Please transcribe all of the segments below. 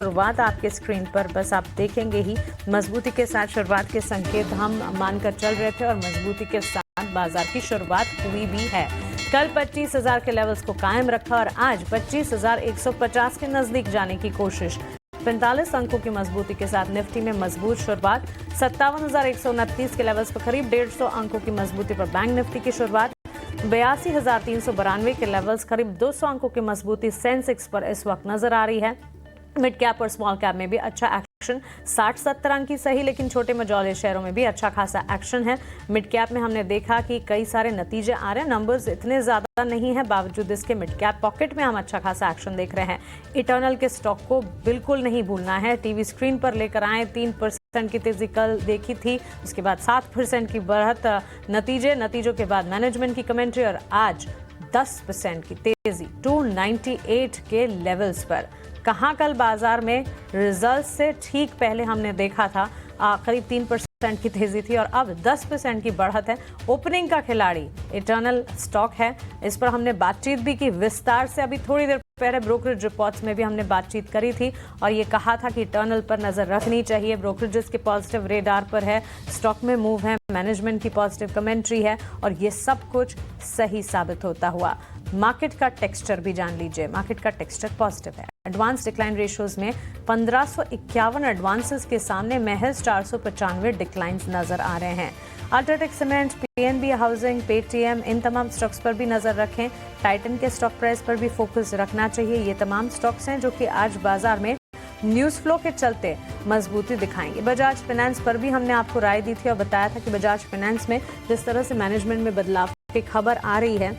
शुरुआत आपके स्क्रीन पर बस आप देखेंगे ही मजबूती के साथ शुरुआत के संकेत हम मानकर चल रहे थे और मजबूती के साथ बाजार की शुरुआत हुई भी है। कल 25,000 के लेवल्स को कायम रखा और आज 25,150 के नजदीक जाने की कोशिश। 45 अंकों की मजबूती के साथ निफ्टी में मजबूत शुरुआत। 57,129 के लेवल्स पर करीब 150 अंकों की मजबूती पर बैंक निफ्टी की शुरुआत। 82,392 के लेवल्स करीब 200 अंकों की मजबूती सेंसेक्स पर इस वक्त नजर आ रही है। मिड कैप और स्मॉल कैप में भी अच्छा एक्शन, 60-70 अंक की सही लेकिन छोटे मझौले शेयरों में भी अच्छा खासा एक्शन है। मिड कैप में हमने देखा कि कई सारे नतीजे आ रहे हैं, नंबर्स इतने ज्यादा नहीं है, बावजूद इसके मिड कैप पॉकेट में हम अच्छा खासा एक्शन देख रहे हैं। इटर्नल के स्टॉक को बिल्कुल नहीं भूलना है, टीवी स्क्रीन पर लेकर आए। 3% की तेजी कल देखी थी, उसके बाद 7% की बढ़त नतीजों के बाद मैनेजमेंट की कमेंट्री और आज 10% की तेजी 298 के लेवल्स पर। कहां कल बाजार में रिजल्ट से ठीक पहले हमने देखा था करीब 3% की तेजी थी और अब 10% की बढ़त है। ओपनिंग का खिलाड़ी इटर्नल स्टॉक है, इस पर हमने बातचीत भी की विस्तार से। अभी थोड़ी देर पहले ब्रोकरेज रिपोर्ट्स में भी हमने बातचीत करी थी और ये कहा था कि इटर्नल पर नजर रखनी चाहिए। ब्रोकरेजेस के पॉजिटिव रेडार पर है, स्टॉक में मूव है, मैनेजमेंट की पॉजिटिव कमेंट्री है और ये सब कुछ सही साबित होता हुआ। मार्केट का टेक्सचर भी जान लीजिए, मार्केट का टेक्सचर पॉजिटिव है। एडवांस डिक्लाइन रेशियोज में 1551 एडवांसेस के सामने महज 495 डिक्लाइंस नजर आ रहे हैं। UltraTech cement, PNB housing, Paytm, इन तमाम स्टॉक्स पर भी नजर रखें। टाइटन के स्टॉक प्राइस पर भी फोकस रखना चाहिए। ये तमाम स्टॉक्स हैं जो कि आज बाजार में न्यूज फ्लो के चलते मजबूती दिखाएंगे। बजाज फाइनेंस पर भी हमने आपको राय दी थी और बताया था कि बजाज फाइनेंस में जिस तरह से मैनेजमेंट में बदलाव की खबर आ रही है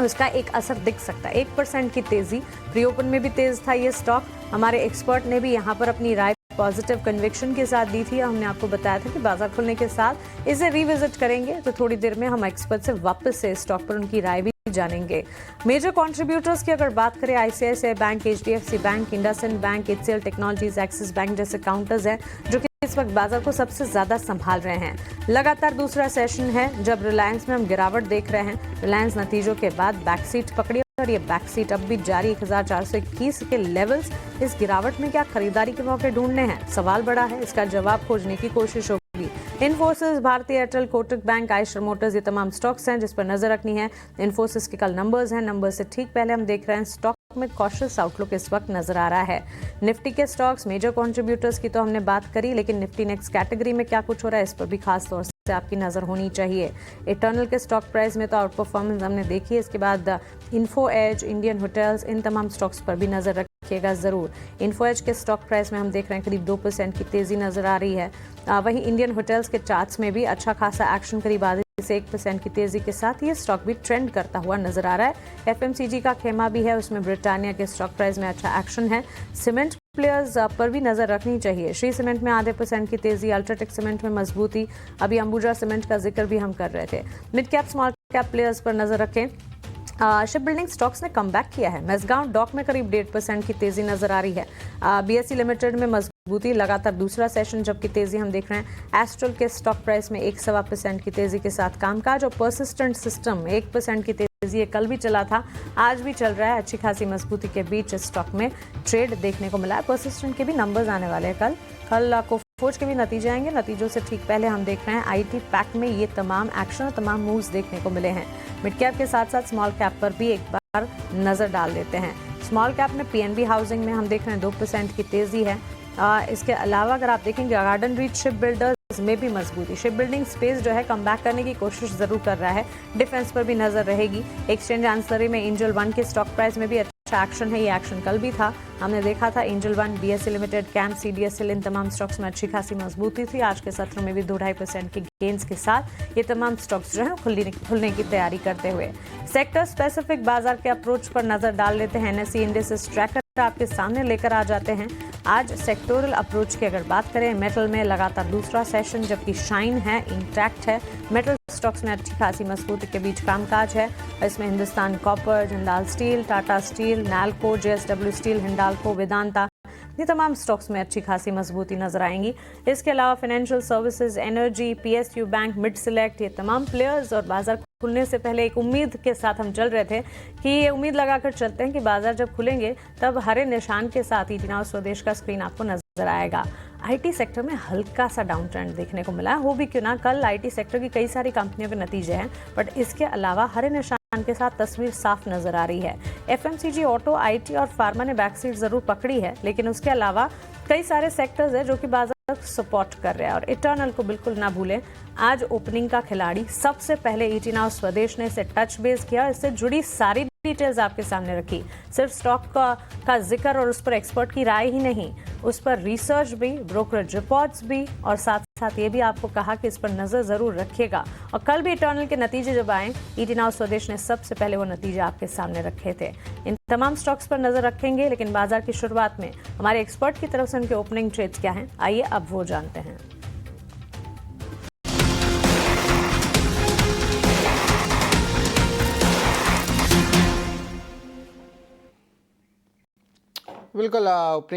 उसका एक असर दिख सकता है। 1% की तेजी, प्री ओपन में भी तेज था ये स्टॉक। हमारे एक्सपर्ट ने भी यहाँ पर अपनी राय पॉजिटिव कन्विक्शन के साथ दी थी। हमने आपको बताया था कि बाजार खुलने के साथ इसे रिविजिट करेंगे, तो थोड़ी देर में हम एक्सपर्ट से वापस से स्टॉक पर उनकी राय भी जानेंगे। मेजर कंट्रीब्यूटर्स की अगर बात करें, ICICI bank, HDFC bank, IndusInd bank, HCL technologies, axis bank जैसे काउंटर्स हैं जो कि इस वक्त बाजार को सबसे ज्यादा संभाल रहे हैं। लगातार दूसरा सेशन है जब रिलायंस में हम गिरावट देख रहे हैं। रिलायंस नतीजों के बाद बैकसीट पकड़ी और ये बैकसीट अब भी जारी। 1421 के लेवल्स। इस गिरावट में क्या खरीदारी के मौके ढूंढने हैं? सवाल बड़ा है, इसका जवाब खोजने की कोशिश होगी। इन्फोसिस, भारती एयरटेल, कोटक बैंक, आयशर मोटर्स, ये तमाम स्टॉक्स हैं जिस पर नजर रखनी है। इन्फोसिस के कल नंबर्स हैं, नंबर से ठीक पहले हम देख रहे हैं स्टॉक में कॉशियस आउटलुक इस वक्त नजर आ रहा है। निफ्टी के स्टॉक्स, मेजर कंट्रीब्यूटर्स की तो हमने बात करी, लेकिन निफ्टी नेक्स्ट कैटेगरी में क्या कुछ हो रहा है इस पर भी खास तौर से आपकी नजर होनी चाहिए। इटर्नल के स्टॉक प्राइस में तो आउट परफॉर्मेंस हमने देखी है। इसके बाद इन्फो एज, इंडियन होटल्स, इन तमाम स्टॉक्स पर भी नजर रखिएगा जरूर। इन्फो एज के स्टॉक प्राइस में हम देख रहे हैं करीब 2% की तेजी नजर आ रही है। वहीं इंडियन होटल्स के चार्ट्स में भी अच्छा खासा एक्शन, करीब आधे से 1% की तेजी के साथ ये स्टॉक भी ट्रेंड करता हुआ नजर आ रहा है। एफएमसीजी का खेमा भी है, उसमें ब्रिटानिया के स्टॉक प्राइस में अच्छा एक्शन है। सीमेंट प्लेयर्स पर भी नजर रखनी चाहिए। श्री सीमेंट में आधे % की तेजी, अल्ट्राटेक सीमेंट में मजबूती, अभी अंबुजा सीमेंट का जिक्र भी हम कर रहे थे। Mid cap small cap players पर नजर रखें। शिप बिल्डिंग स्टॉक्स ने कमबैक किया है। मेसगांव डॉक में करीब 1.5% की तेजी नजर आ रही है। बीएसई लिमिटेड में मजबूती, लगातार दूसरा सेशन जबकि तेजी हम देख रहे हैं। एस्ट्रल के स्टॉक प्राइस में 1.25% की तेजी के साथ कामकाज और परसिस्टेंट सिस्टम 1% की तेजी, ये कल भी चला था, आज भी चल रहा है। अच्छी खासी मजबूती के बीच स्टॉक में ट्रेड देखने को मिला है। परसिस्टेंट के भी नंबर्स आने वाले हैं कल कोफोर्ज के भी नतीजे आएंगे। नतीजों से ठीक पहले हम देख रहे हैं आईटी पैक में ये तमाम एक्शन और तमाम मूव्स देखने को मिले हैं। मिड कैप के साथ साथ स्मॉल कैप पर भी एक बार नजर डाल देते हैं। स्मॉल कैप में पीएनबी हाउसिंग में हम देख रहे हैं 2% की तेजी है। इसके अलावा अगर आप देखेंगे गार्डन रीच शिप बिल्डर्स में भी मजबूती। शिप बिल्डिंग स्पेस जो है कमबैक करने की कोशिश जरूर कर रहा है। डिफेंस पर भी नजर रहेगी। एक्सचेंज आंसरी में एंजल वन के स्टॉक प्राइस में भी अच्छा एक्शन है। ये एक्शन कल भी था, हमने देखा था। एंजल वन, बीएसई लिमिटेड, कैंप, सीडीएसएल, इन तमाम स्टॉक्स में अच्छी खासी मजबूती थी। आज के सत्र में भी 2-2.5% के गेन्स के साथ ये तमाम स्टॉक्स जो है खुलने की तैयारी करते हुए। सेक्टर स्पेसिफिक बाजार के अप्रोच पर नजर डाल लेते हैं। एनएसई इंडेक्स ट्रैकर आपके सामने लेकर आ जाते हैं। आज सेक्टोरल अप्रोच की अगर बात करें, मेटल में लगातार दूसरा सेशन जबकि शाइन है, इंटैक्ट है। मेटल स्टॉक्स में अच्छी खासी मजबूती के बीच कामकाज है। इसमें Hindustan copper, Jindal steel, Tata steel, NALCO, JSW steel, Hindalco, Vedanta, ये तमाम स्टॉक्स में अच्छी खासी मजबूती नजर आएंगी। इसके अलावा financial services, energy, PSU bank, mid select, ये तमाम प्लेयर्स और बाजार खुलने से पहले एक उम्मीद के साथ हम चल रहे थे कि ये उम्मीद लगाकर चलते हैं कि बाजार जब खुलेंगे तब हरे निशान के साथ ईटी नाउ स्वदेश का स्क्रीन आपको नजर आएगा। आईटी सेक्टर में हल्का सा डाउन ट्रेंड देखने को मिला, हो भी क्यों ना, कल आईटी सेक्टर की कई सारी कंपनियों के नतीजे हैं, बट इसके अलावा हरे निशान के साथ तस्वीर साफ नजर आ रही है। एफएमसीजी, ऑटो, आईटी और फार्मा ने बैकसीट जरूर पकड़ी है, लेकिन उसके अलावा कई सारे सेक्टर्स हैं जो कि बाजार सपोर्ट कर रहे हैं। और इटर्नल को बिल्कुल ना भूलें, आज ओपनिंग का खिलाड़ी सबसे पहले ईटी नाउ स्वदेश ने इसे टच बेस किया, इससे जुड़ी सारी डिटेल्स आपके सामने रखी। सिर्फ स्टॉक का जिक्र और उस पर एक्सपर्ट की राय ही नहीं, उस पर रिसर्च भी, ब्रोकरेज रिपोर्ट्स भी, और साथ साथ ये भी आपको कहा कि इस पर नजर जरूर रखिएगा। और कल भी इटर्नल के नतीजे जब आए, ईटी नाउ स्वदेश ने सबसे पहले वो नतीजे आपके सामने रखे थे। इन तमाम स्टॉक्स पर नजर रखेंगे, लेकिन बाजार की शुरुआत में हमारे एक्सपर्ट की तरफ से उनके ओपनिंग ट्रेड्स क्या हैं, आइए अब वो जानते हैं। बिल्कुल ओपनिंग